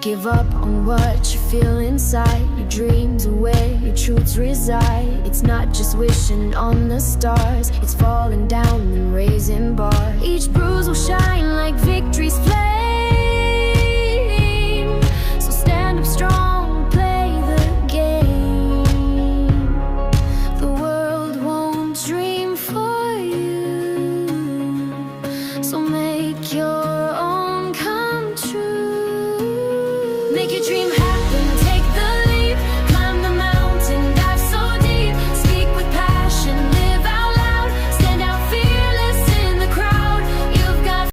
give up on what you feel inside. Your dreams are where your truths reside. It's not just wishing on the stars, it's falling down and raising bars. Each bruise will shine like victory's flame. So stand up strong, play the game. The world won't dream for you, so make your own come true. Make your dream happen.